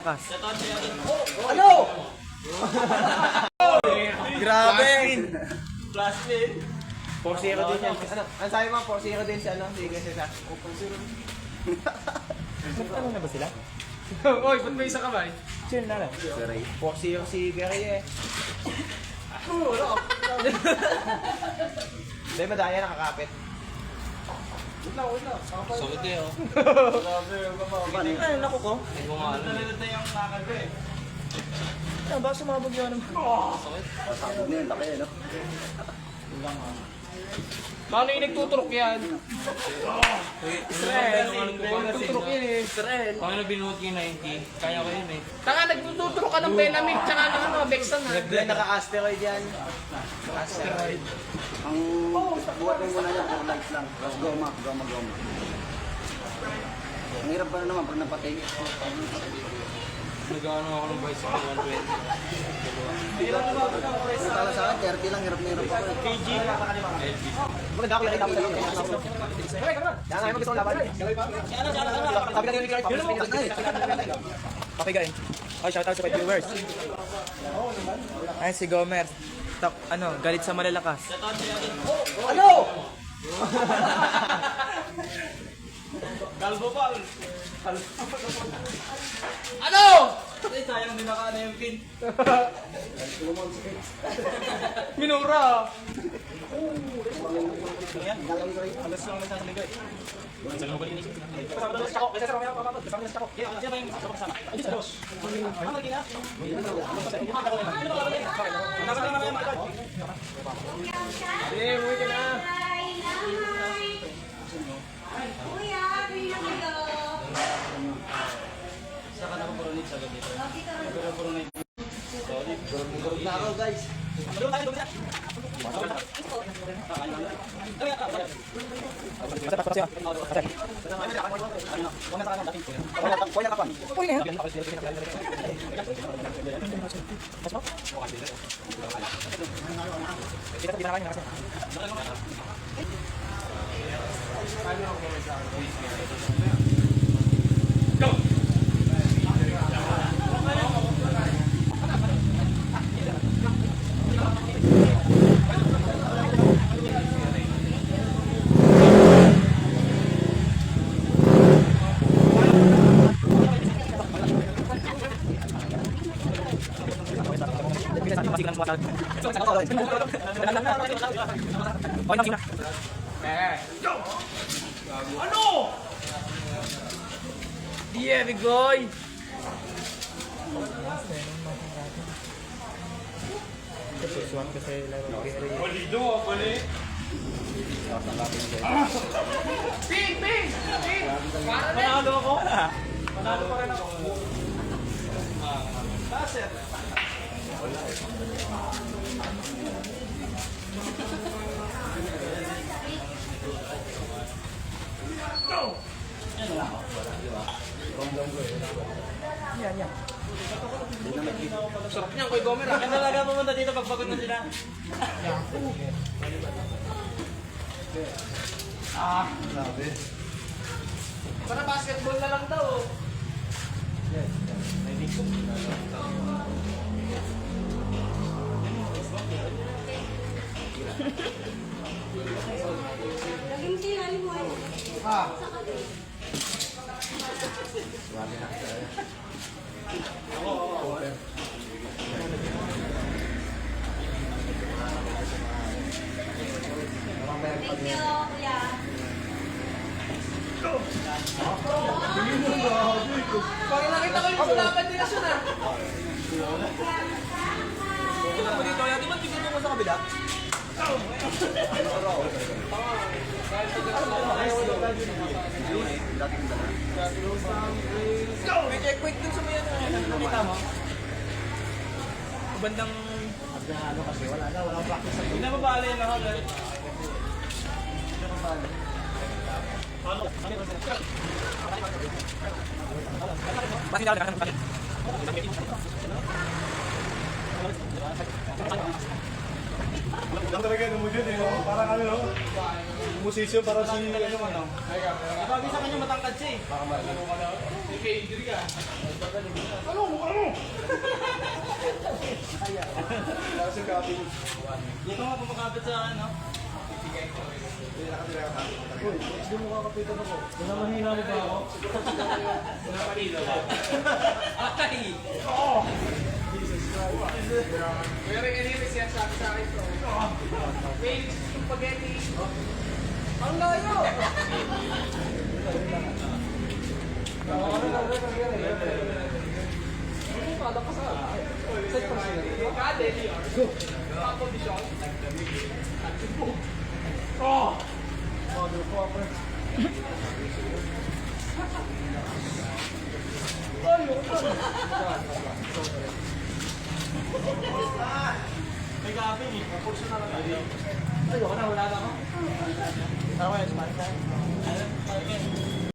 Kas. Ano? Grabe! Plastic. 4-0 din yan. Ano sabi mo? 4-0 din siya, no? Sige, siya. Ano na ba sila? Oy, ba't may isa kamay? Chill na lang. 4-0 si Gary eh. Dahil madaya nakakapit. Wait lang. Solid eh, oh. Grabe, Ano yung naku ko? Hindi ko nga alam eh. na yung lakad ko eh. Ano ba sumabog yun naman? Sabog na yun, laki eh, no? Paano yung nagtuturok yan? Israel, nagtuturok yun eh. Israel. Paano binuot yung 90? Kaya ko yun eh. Tanga, nagtuturok ka ng Benamig tsaka ng ano, Bexan ha. Naka-asteroid yan. Naka-asteroid. Ang buhat mo muna niya, puro lights lang. Tapos goma. Ang hirap pa na naman pag napatay. Nag-ano ako ng bicycle 120. Tala sa akin, 30 lang, hirap na hirap ako. KG. Maganda ako nakita mo sa loob. Yan nga, mag-gusto kong laban. Sabi na ni Gary, Pakigain. Oh, shoutout sa 5 viewers. Ay, si Gomer. Ano, galit sa malalakas. Ano? Kalbo pa. Ano? Ay, sayang din naka yung pin. Minura. Na ako guys. Ano? Yeah, big boy. Walido ako pala eh. Ping! Panalo ako? Panalo pa rin ako. Laser. Sarap niyan, Kuya Gomer. Kaya talaga pumunta dito pag pagod na sila. Grabe. Para basketball na lang daw. Thank you, kuya. Parang nakita ko yung laban nila siya na. Kita mo dito, di ba tignan mo sa kabila? May checkpoint dun sa mayan. Nakita mo? Bandang... Hindi na mabali na ako. Pasti daw kan. Lang talaga ano mo dyan eh. No? Parang ano, no? Musician, parang si ano. Sabi sa kanya matangkad siya eh. Ano? Kasi copy. Dito nga pumakapit sa ano. Hindi mo kakapitan ako. Wala mahina mo ba ako? Pero kanina siya sabi sa akin to. Wait, spaghetti. Ang layo! May copy eh. Ayoko na, wala na ako. Ano kaya, Spanish tayo?